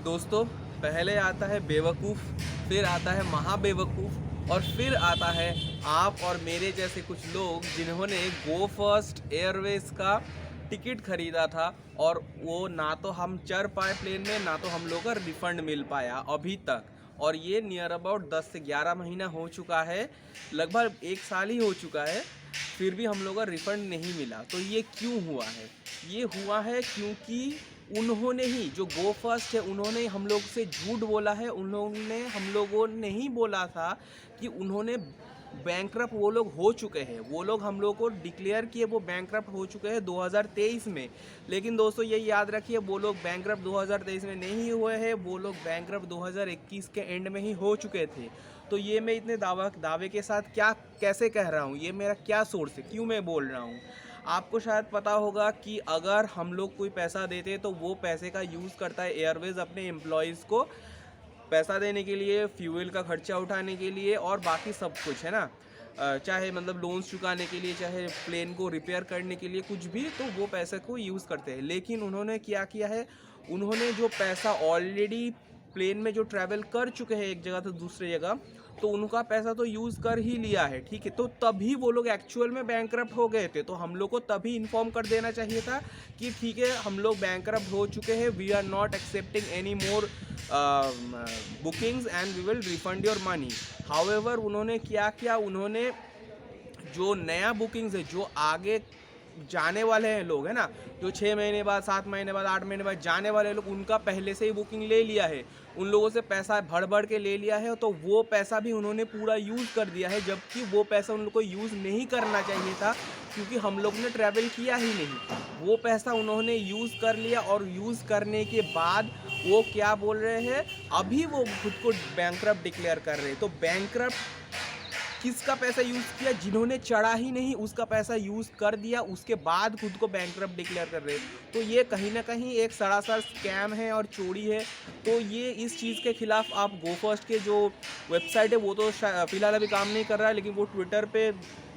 दोस्तों, पहले आता है बेवकूफ़, फिर आता है महाबेवकूफ़ और फिर आता है आप और मेरे जैसे कुछ लोग जिन्होंने गो फर्स्ट एयरवेज़ का टिकट खरीदा था और वो ना तो हम चढ़ पाए प्लेन में, ना तो हम लोग का रिफ़ंड मिल पाया अभी तक। और ये नियर अबाउट 10 से 11 महीना हो चुका है, लगभग 1 साल ही हो चुका है, फिर भी हम लोग का रिफ़ंड नहीं मिला। तो ये क्यों हुआ है? ये हुआ है क्योंकि उन्होंने ही, जो गो फर्स्ट है, उन्होंने हम लोग से झूठ बोला है। उन्होंने, हम लोगों ने ही बोला था कि उन्होंने बैंकरप्ट वो लोग हो चुके हैं। वो लोग हम लोग को डिक्लेयर किए वो बैंकरप्ट हो चुके हैं 2023 में। लेकिन दोस्तों ये याद रखिए, वो लोग बैंकरप्ट 2023 में नहीं हुए हैं, वो लोग बैंकरप्ट 2021 के एंड में ही हो चुके थे। तो ये मैं इतने दावे के साथ क्या कैसे कह रहा हूँ, ये मेरा क्या सोर्स है, क्यों मैं बोल रहा हूँ? आपको शायद पता होगा कि अगर हम लोग कोई पैसा देते तो वो पैसे का यूज़ करता है एयरवेज़ अपने एम्प्लॉयज़ को पैसा देने के लिए, फ्यूल का खर्चा उठाने के लिए और बाकी सब कुछ, है ना। चाहे मतलब लोन्स चुकाने के लिए, चाहे प्लेन को रिपेयर करने के लिए, कुछ भी, तो वो पैसे को यूज़ करते हैं। लेकिन उन्होंने क्या किया है, उन्होंने जो पैसा ऑलरेडी प्लेन में जो ट्रैवल कर चुके हैं एक जगह से दूसरी जगह, तो उनका पैसा तो यूज़ कर ही लिया है, ठीक है। तो तभी वो लोग एक्चुअल में बैंकरप्ट हो गए थे। तो हम लोग को तभी इन्फॉर्म कर देना चाहिए था कि ठीक है, हम लोग बैंकरप्ट हो चुके हैं, we are not accepting any more bookings and we will refund your money. However उन्होंने क्या किया, उन्होंने जो नया बुकिंग्स है, जो आगे जाने वाले हैं लोग, है ना, जो 6 महीने बाद, 7 महीने बाद, 8 महीने बाद जाने वाले लोग, उनका पहले से ही बुकिंग ले लिया है। उन लोगों से पैसा भर भर के ले लिया है, तो वो पैसा भी उन्होंने पूरा यूज़ कर दिया है, जबकि वो पैसा उन लोग को यूज़ नहीं करना चाहिए था, क्योंकि हम लोग ने ट्रैवल किया ही नहीं। वो पैसा उन्होंने यूज़ कर लिया और यूज़ करने के बाद वो क्या बोल रहे हैं, अभी वो खुद को बैंकरप्ट डिक्लेयर कर रहे हैं। तो बैंकरप्ट किसका पैसा यूज़ किया? जिन्होंने चढ़ा ही नहीं उसका पैसा यूज़ कर दिया, उसके बाद खुद को बैंकरप्ट डिक्लेयर कर रहे हैं। तो ये कहीं ना कहीं एक सरासर स्कैम है और चोरी है। तो ये इस चीज़ के खिलाफ आप गो फर्स्ट के जो वेबसाइट है वो तो फिलहाल अभी काम नहीं कर रहा है, लेकिन वो ट्विटर पे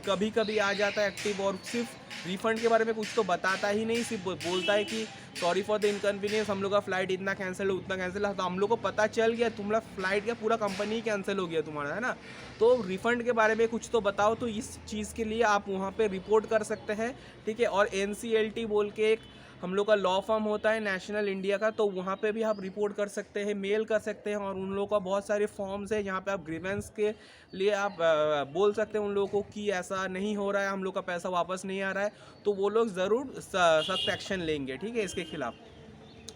कभी कभी आ जाता है एक्टिव, और सिर्फ रिफंड के बारे में कुछ तो बताता ही नहीं, सिर्फ बोलता है कि सॉरी फॉर द इनकन्वीनियंस, हम लोग का फ़्लाइट इतना कैंसिल है, उतना कैंसिल है। तो हम लोग को पता चल गया तुम्हारा फ़्लाइट क्या पूरा कंपनी कैंसिल हो गया तुम्हारा, है ना। तो रिफ़ंड के बारे में कुछ तो बताओ। तो इस चीज़ के लिए आप वहाँ पे रिपोर्ट कर सकते हैं, ठीक है। और NCLT बोल के एक हम लोग का लॉ फर्म होता है नेशनल इंडिया का, तो वहाँ पे भी आप रिपोर्ट कर सकते हैं, मेल कर सकते हैं। और उन लोगों का बहुत सारे फॉर्म्स है जहाँ पे आप ग्रीवेंस के लिए आप बोल सकते हैं उन लोगों को कि ऐसा नहीं हो रहा है, हम लोग का पैसा वापस नहीं आ रहा है। तो वो लोग ज़रूर सख्त एक्शन लेंगे, ठीक है, इसके खिलाफ।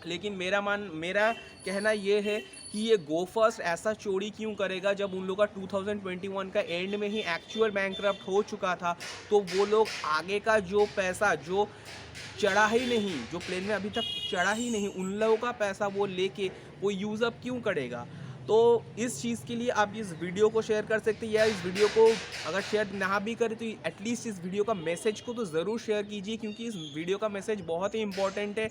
लेकिन मेरा कहना ये है कि ये गो फर्स्ट ऐसा चोरी क्यों करेगा, जब उन लोग का 2021 का एंड में ही एक्चुअल बैंकरप्ट हो चुका था। तो वो लोग आगे का जो पैसा जो चढ़ा ही नहीं, जो प्लेन में अभी तक चढ़ा ही नहीं, उन लोगों का पैसा वो लेके वो यूज़ अप क्यों करेगा? तो इस चीज़ के लिए आप इस वीडियो को शेयर कर सकते हैं, या इस वीडियो को अगर शेयर ना भी करें तो एटलीस्ट इस वीडियो का मैसेज को तो ज़रूर शेयर कीजिए, क्योंकि इस वीडियो का मैसेज बहुत ही इंपॉर्टेंट है।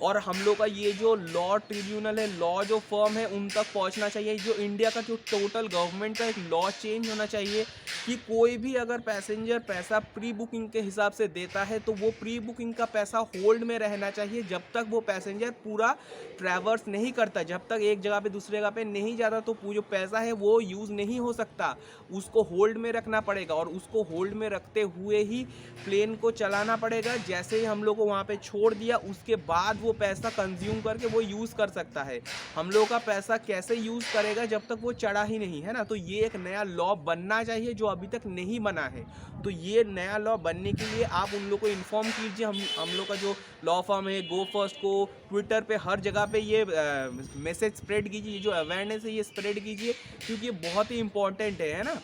और हम लोग का ये जो लॉ ट्रिब्यूनल है, लॉ जो फर्म है, उन तक पहुंचना चाहिए। जो इंडिया का जो टोटल गवर्नमेंट का एक लॉ चेंज होना चाहिए कि कोई भी अगर पैसेंजर पैसा प्री बुकिंग के हिसाब से देता है तो वो प्री बुकिंग का पैसा होल्ड में रहना चाहिए, जब तक वो पैसेंजर पूरा ट्रैवर्स नहीं करता, जब तक एक जगह पे दूसरी जगह पे नहीं जाता, तो जो पैसा है वो यूज़ नहीं हो सकता। उसको होल्ड में रखना पड़ेगा, और उसको होल्ड में रखते हुए ही प्लेन को चलाना पड़ेगा। जैसे ही हम लोग को वहाँ पे छोड़ दिया, उसके बाद वो पैसा कंज्यूम करके वो यूज़ कर सकता है। हम लोग का पैसा कैसे यूज़ करेगा जब तक वो चढ़ा ही नहीं, है ना। तो ये एक नया लॉ बनना चाहिए जो अभी तक नहीं बना है। तो ये नया लॉ बनने के लिए आप उन लोग को इन्फॉर्म कीजिए। हम लोग का जो लॉ फर्म है गो फर्स्ट को ट्विटर पे हर जगह पे ये मैसेज स्प्रेड कीजिए, जो अवेयरनेस है ये स्प्रेड कीजिए, क्योंकि ये बहुत ही इंपॉर्टेंट है ना।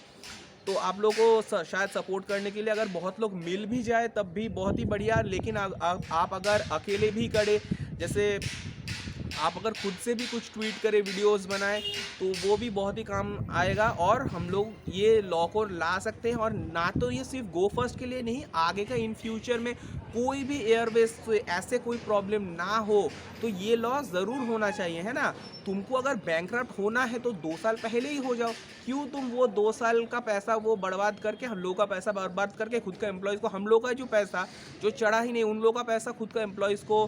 तो आप लोग को शायद सपोर्ट करने के लिए अगर बहुत लोग मिल भी जाए तब भी बहुत ही बढ़िया। लेकिन आप अगर अकेले भी करें, जैसे आप अगर खुद से भी कुछ ट्वीट करें, वीडियोस बनाएं, तो वो भी बहुत ही काम आएगा, और हम लोग ये लॉ को ला सकते हैं। और ना तो ये सिर्फ गो फर्स्ट के लिए नहीं, आगे का इन फ्यूचर में कोई भी एयरवेज से ऐसे कोई प्रॉब्लम ना हो, तो ये लॉ ज़रूर होना चाहिए, है ना। तुमको अगर बैंकरप्ट होना है तो 2 साल पहले ही हो जाओ। क्यों तुम वो 2 साल का पैसा वो बर्बाद करके, हम लोग का पैसा बर्बाद करके, खुद का एम्प्लॉयज़ को, हम लोग का जो पैसा जो चढ़ा ही नहीं, उन लोग का पैसा खुद का एम्प्लॉयज़ को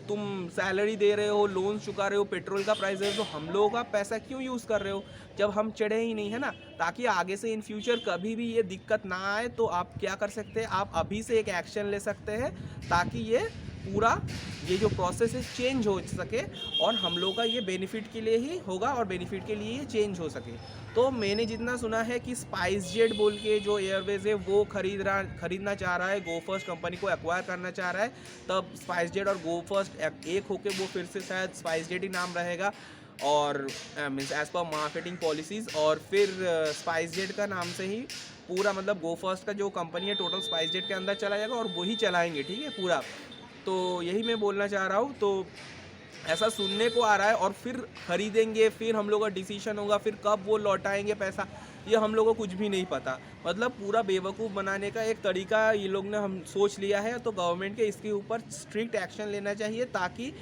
तुम सैलरी दे रहे हो, लोन लोन्स चुका रहे हो, पेट्रोल का प्राइस है, तो हम लोगों का पैसा क्यों यूज़ कर रहे हो जब हम चढ़े ही नहीं, है ना। ताकि आगे से इन फ्यूचर कभी भी ये दिक्कत ना आए, तो आप क्या कर सकते हैं, आप अभी से एक एक्शन ले सकते हैं ताकि ये पूरा ये जो प्रोसेस है चेंज हो सके और हम लोग का ये बेनिफिट के लिए ही होगा और बेनिफिट के लिए ये चेंज हो सके। तो मैंने जितना सुना है कि स्पाइस जेट बोल के जो एयरवेज है वो खरीदना चाह रहा है, गो फर्स्ट कंपनी को एक्वायर करना चाह रहा है। तब स्पाइस जेट और गो फर्स्ट एक होके वो फिर से शायद स्पाइस जेट ही नाम रहेगा और means as per marketing policies, और फिर स्पाइस जेट का नाम से ही पूरा मतलब गो फर्स्ट का जो कंपनी है टोटल स्पाइस जेट के अंदर चला जाएगा और वही चलाएंगे, ठीक है पूरा। तो यही मैं बोलना चाह रहा हूँ। तो ऐसा सुनने को आ रहा है और फिर खरीदेंगे, फिर हम लोग का डिसीजन होगा, फिर कब वो लौटाएंगे पैसा ये हम लोग को कुछ भी नहीं पता। मतलब पूरा बेवकूफ़ बनाने का एक तरीका ये लोग ने हम सोच लिया है। तो गवर्नमेंट के इसके ऊपर स्ट्रिक्ट एक्शन लेना चाहिए ताकि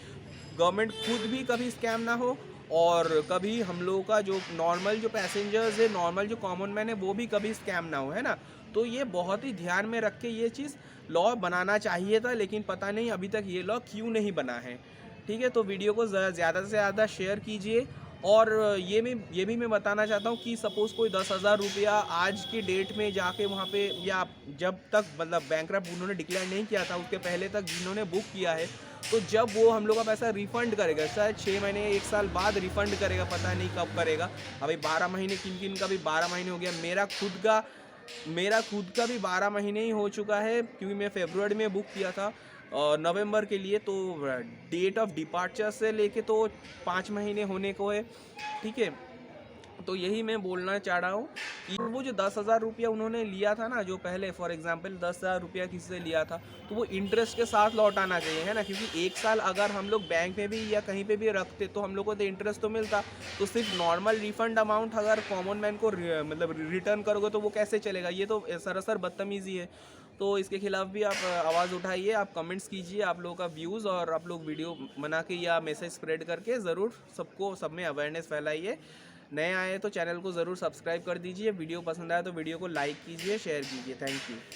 गवर्नमेंट खुद भी कभी स्कैम ना हो और कभी हम लोगों का जो नॉर्मल जो पैसेंजर्स है, नॉर्मल जो कॉमन मैन है, वो भी कभी स्कैम ना हो, है ना। तो ये बहुत ही ध्यान में रख के ये चीज़ लॉ बनाना चाहिए था, लेकिन पता नहीं अभी तक ये लॉ क्यों नहीं बना है, ठीक है। तो वीडियो को ज़्यादा से ज़्यादा शेयर कीजिए। और ये भी मैं बताना चाहता हूँ कि सपोज़ कोई 10,000 रुपया आज की डेट में जाके वहाँ पे, या जब तक मतलब बैंकरप्ट उन्होंने डिक्लेयर नहीं किया था उसके पहले तक जिन्होंने बुक किया है, तो जब वो हम लोग का पैसा रिफ़ंड करेगा, शायद 6 महीने 1 साल बाद रिफ़ंड करेगा, पता नहीं कब करेगा। अभी 12 महीने किन का भी 12 महीने हो गया। मेरा खुद का भी 12 महीने ही हो चुका है क्योंकि मैं फरवरी में बुक किया था नवंबर के लिए। तो डेट ऑफ डिपार्चर से लेके तो 5 महीने होने को है, ठीक है। तो यही मैं बोलना चाह रहा हूँ कि वो जो 10,000 रुपया उन्होंने लिया था ना, जो पहले फॉर एग्जांपल 10,000 रुपया किसी से लिया था, तो वो इंटरेस्ट के साथ लौटाना चाहिए, है ना। क्योंकि 1 साल अगर हम लोग बैंक में भी या कहीं पे भी रखते तो हम लोग को तो इंटरेस्ट तो मिलता। तो सिर्फ नॉर्मल रिफंड अमाउंट अगर कॉमन मैन को मतलब रिटर्न करोगे तो वो कैसे चलेगा, ये तो सरासर बदतमीज़ी है। तो इसके खिलाफ भी आप आवाज़ उठाइए, आप कमेंट्स कीजिए आप लोगों का व्यूज़, और आप लोग वीडियो बना के या मैसेज स्प्रेड करके ज़रूर सब में अवेयरनेस फैलाइए। नए आए तो चैनल को ज़रूर सब्सक्राइब कर दीजिए। वीडियो पसंद आया तो वीडियो को लाइक कीजिए, शेयर कीजिए। Thank you.